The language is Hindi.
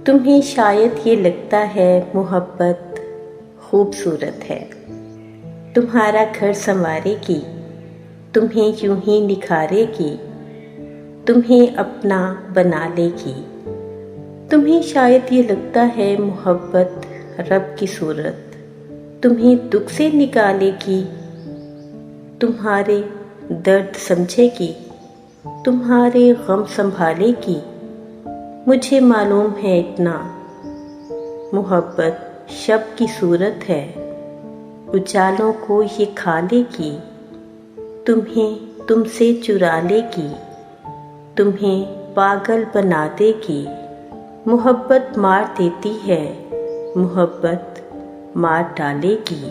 तुम्हें शायद ये लगता है मोहब्बत खूबसूरत है, तुम्हारा घर संवारेगी, तुम्हें यूं ही निखारेगी, तुम्हें अपना बना लेगी। तुम्हें शायद ये लगता है मोहब्बत रब की सूरत, तुम्हें दुख से निकालेगी, तुम्हारे दर्द समझेगी, तुम्हारे गम संभालेगी। मुझे मालूम है इतना, मोहब्बत शब की सूरत है, उजालों को ये खा लेगी, तुम्हें तुमसे चुरा लेगी, तुम्हें पागल बना देगी। मोहब्बत मार देती है, मोहब्बत मार डालेगी।